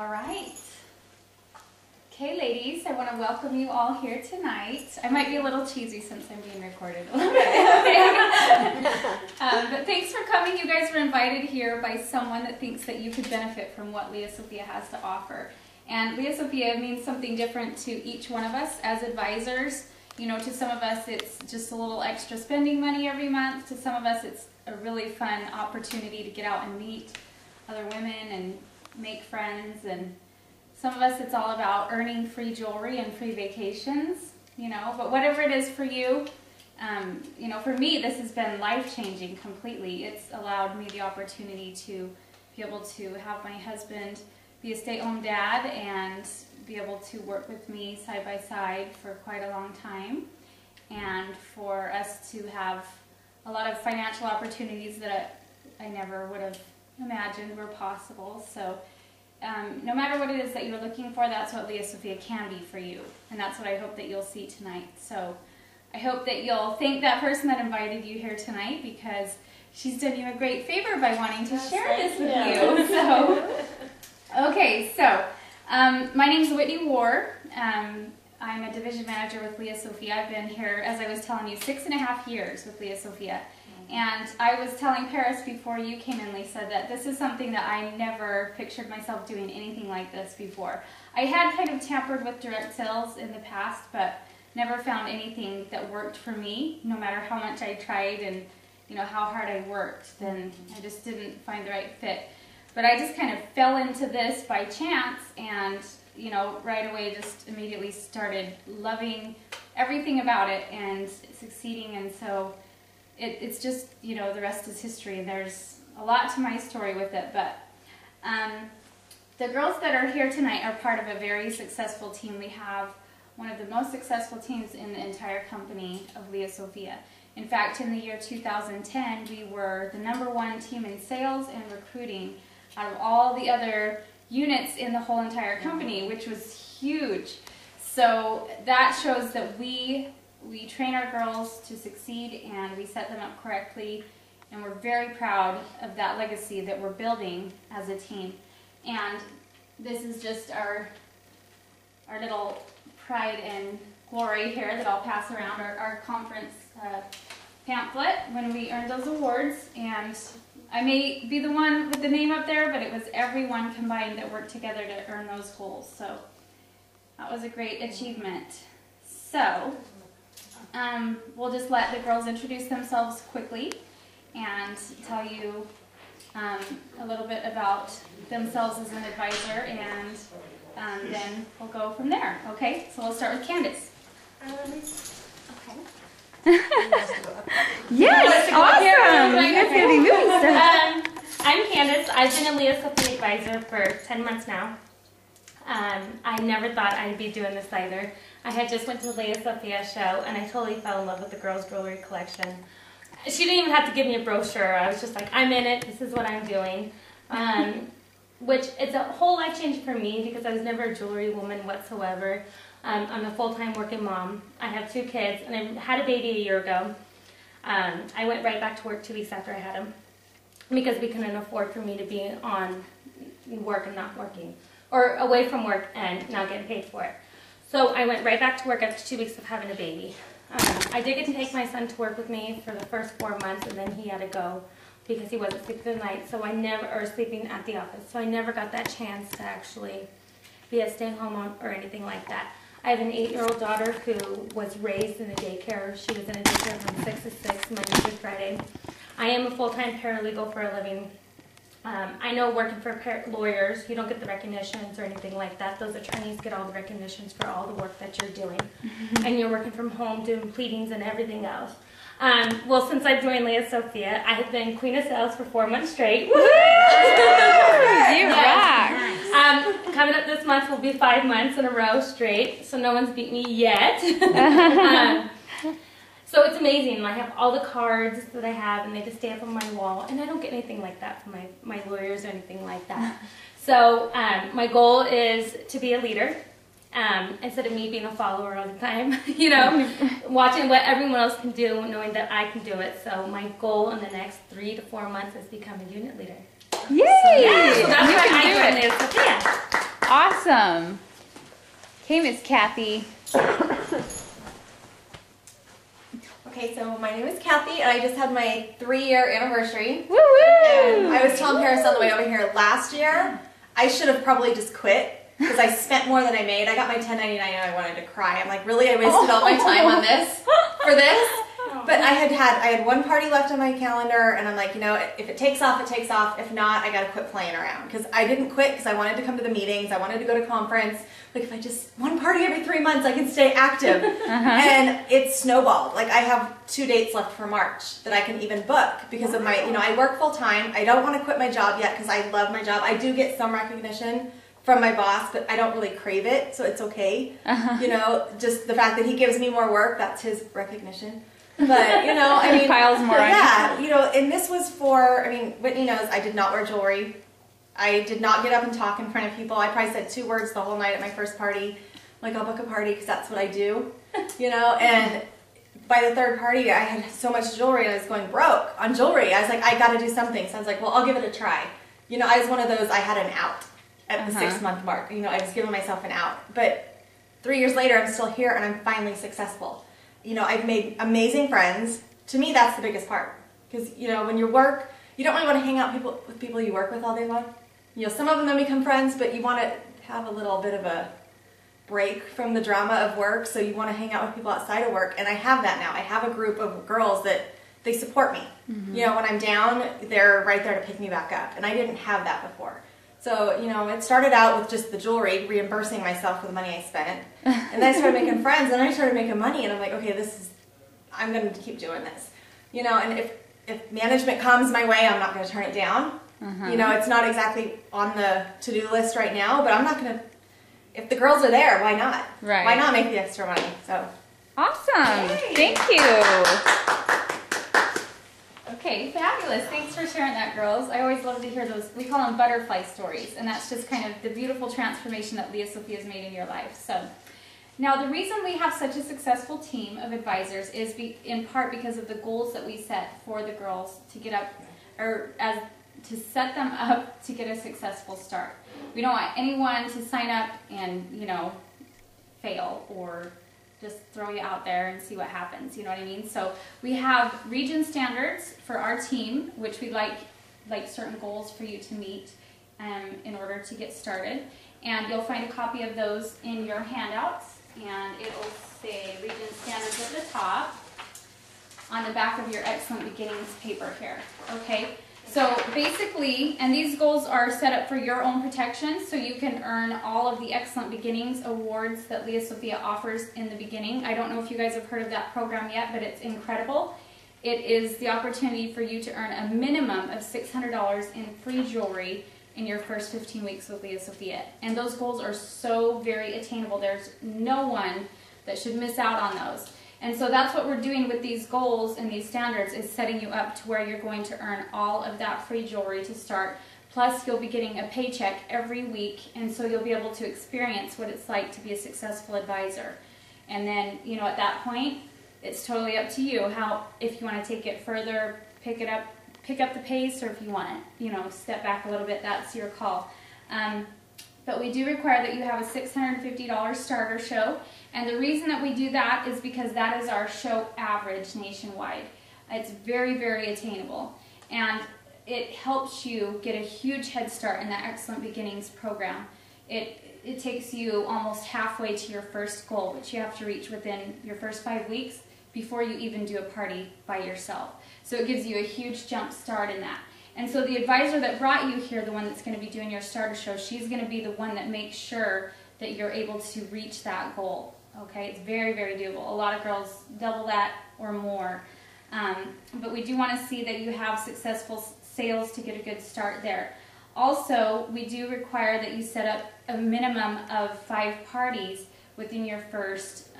All right. Okay, ladies, I want to welcome you all here tonight. I might be a little cheesy since I'm being recorded a little bit. But thanks for coming. You guys were invited here by someone that thinks that you could benefit from what Lea Sophia has to offer. And Lea Sophia means something different to each one of us as advisors. You know, to some of us it's just a little extra spending money every month. To some of us it's a really fun opportunity to get out and meet other women and make friends. And some of us it's all about earning free jewelry and free vacations, you know. But whatever it is for you, you know, for me this has been life-changing completely. It's allowed me the opportunity to be able to have my husband be a stay-at-home dad and be able to work with me side by side for quite a long time, and for us to have a lot of financial opportunities that I never would have imagined were possible. So no matter what it is that you're looking for, that's what Lea Sophia can be for you, and that's what I hope that you'll see tonight. So I hope that you'll thank that person that invited you here tonight, because she's done you a great favor by wanting to share this with you. So okay, so my name's Whitney War. I'm a division manager with Lea Sophia. I've been here, as I was telling you, 6.5 years with Lea Sophia. And I was telling Paris before you came in, Lisa, that this is something that I never pictured myself doing anything like this before. I had kind of tampered with direct sales in the past, but never found anything that worked for me. No matter how much I tried and you know how hard I worked, then I just didn't find the right fit. But I just kind of fell into this by chance, and you know, right away just immediately started loving everything about it and succeeding. And so it's just, you know, the rest is history, and there's a lot to my story with it. But the girls that are here tonight are part of a very successful team. We have one of the most successful teams in the entire company of Lea Sophia. In fact, in the year 2010, we were the #1 team in sales and recruiting out of all the other units in the whole entire company, which was huge. So that shows that we train our girls to succeed, and we set them up correctly, and we're very proud of that legacy that we're building as a team. And this is just our little pride and glory here that I'll pass around, our conference pamphlet when we earned those awards. And I may be the one with the name up there, but it was everyone combined that worked together to earn those goals. So that was a great achievement. So we'll just let the girls introduce themselves quickly and tell you a little bit about themselves as an advisor, and then we'll go from there. Okay, so we'll start with Candace. Okay. Yes, awesome! You guys are going to be moving stuff. I'm Candace. I've been a Lea Sophia advisor for 10 months now. I never thought I'd be doing this either. I had just went to the Lea Sophia show, and I totally fell in love with the girls' jewelry collection. She didn't even have to give me a brochure. I was just like, I'm in it. This is what I'm doing. Which it's a whole life change for me, because I was never a jewelry woman whatsoever. I'm a full-time working mom. I have 2 kids, and I had a baby a year ago. I went right back to work 2 weeks after I had him, because we couldn't afford for me to be on work and not working, or away from work and not getting paid for it. So I went right back to work after 2 weeks of having a baby. I did get to take my son to work with me for the first 4 months, and then he had to go because he wasn't sleeping the night, so sleeping at the office. So I never got that chance to actually be a stay-at-home mom or anything like that. I have an 8-year-old daughter who was raised in a daycare. She was in a daycare from 6 to 6, Monday through Friday. I am a full-time paralegal for a living. I know working for lawyers, you don't get the recognitions or anything like that. Those attorneys get all the recognitions for all the work that you're doing. And you're working from home, doing pleadings and everything else. Well, since I've joined Lea Sophia, I have been Queen of Sales for 4 months straight. Woo! You rock! Coming up this month will be 5 months in a row straight, so no one's beat me yet. So it's amazing. I have all the cards that I have, and they just stay up on my wall, and I don't get anything like that from my lawyers or anything like that. So my goal is to be a leader. Instead of me being a follower all the time, you know, watching what everyone else can do, knowing that I can do it. So my goal in the next 3 to 4 months is become a unit leader. Yay! So, yeah, so that's why I joined Lea Sophia. Awesome. Okay, Miss Kathy. Okay, so my name is Kathy, and I just had my 3-year anniversary. Woo woo! And I was telling Paris on the way over here, last year, I should have probably just quit, because I spent more than I made. I got my $10.99 and I wanted to cry. I'm like, really? I wasted all my time on this? For this? But I had one party left on my calendar, and I'm like, you know, if it takes off, it takes off. If not, I got to quit playing around. Because I didn't quit because I wanted to come to the meetings. I wanted to go to conference. Like, if I just, one party every 3 months, I can stay active. And it snowballed. Like, I have 2 dates left for March that I can even book because of my, you know, I work full time. I don't want to quit my job yet because I love my job. I do get some recognition from my boss, but I don't really crave it, so it's okay. You know, just the fact that he gives me more work, that's his recognition. But, you know, I mean, piles more yeah, you know, and this was for, I mean, Whitney knows I did not wear jewelry. I did not get up and talk in front of people. I probably said 2 words the whole night at my first party. Like, I'll book a party because that's what I do, you know, and by the 3rd party, I had so much jewelry and I was going broke on jewelry. I was like, I got to do something. So I was like, well, I'll give it a try. You know, I was one of those, I had an out at the 6-month mark. You know, I was giving myself an out. But 3 years later, I'm still here and I'm finally successful. You know, I've made amazing friends. To me, that's the biggest part. Because, you know, when you work, you don't really want to hang out with people you work with all day long. You know, some of them then become friends, but you want to have a little bit of a break from the drama of work, so you want to hang out with people outside of work. And I have that now. I have a group of girls that they support me. You know, when I'm down, they're right there to pick me back up. And I didn't have that before. So, you know, it started out with just the jewelry, reimbursing myself for the money I spent. And then I started making friends, and then I started making money, and I'm like, okay, I'm going to keep doing this. You know, and if management comes my way, I'm not going to turn it down. You know, it's not exactly on the to-do list right now, but I'm not going to, if the girls are there, why not? Right. Why not make the extra money? So. Awesome. Yay. Thank you. Okay, fabulous. Thanks for sharing that, girls. I always love to hear those, we call them butterfly stories, and that's just kind of the beautiful transformation that Lea Sophia has made in your life. So, now the reason we have such a successful team of advisors is in part because of the goals that we set for the girls to get up, or to set them up to get a successful start. We don't want anyone to sign up and, you know, fail or just throw you out there and see what happens, you know what I mean? So we have region standards for our team, which we like certain goals for you to meet in order to get started. And you'll find a copy of those in your handouts, and it will say region standards at the top on the back of your Excellent Beginnings paper here, okay? So basically, and these goals are set up for your own protection, so you can earn all of the Excellent Beginnings awards that Lea Sophia offers in the beginning. I don't know if you guys have heard of that program yet, but it's incredible. It is the opportunity for you to earn a minimum of $600 in free jewelry in your first 15 weeks with Lea Sophia. And those goals are so very attainable. There's no one that should miss out on those. And so that's what we're doing with these goals and these standards, is setting you up to where you're going to earn all of that free jewelry to start. Plus, you'll be getting a paycheck every week, and so you'll be able to experience what it's like to be a successful advisor. And then, you know, at that point, it's totally up to you how, if you want to take it further, pick up the pace, or if you want to, you know, step back a little bit, that's your call. But we do require that you have a $650 starter show. And the reason that we do that is because that is our show average nationwide. It's very, very attainable. And it helps you get a huge head start in that Excellent Beginnings program. It takes you almost halfway to your first goal, which you have to reach within your first 5 weeks before you even do a party by yourself. So it gives you a huge jump start in that. And so the advisor that brought you here, the one that's going to be doing your starter show, she's going to be the one that makes sure that you're able to reach that goal. Okay, it's very, very doable. A lot of girls double that or more. But we do want to see that you have successful sales to get a good start there. Also, we do require that you set up a minimum of 5 parties within your first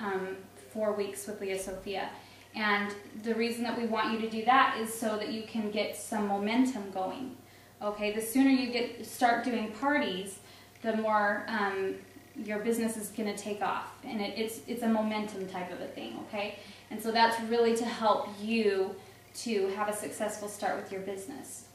4 weeks with Lea Sophia. And the reason that we want you to do that is so that you can get some momentum going. Okay, the sooner you start doing parties, the more your business is going to take off, and it's a momentum type of a thing. Okay, and so that's really to help you to have a successful start with your business.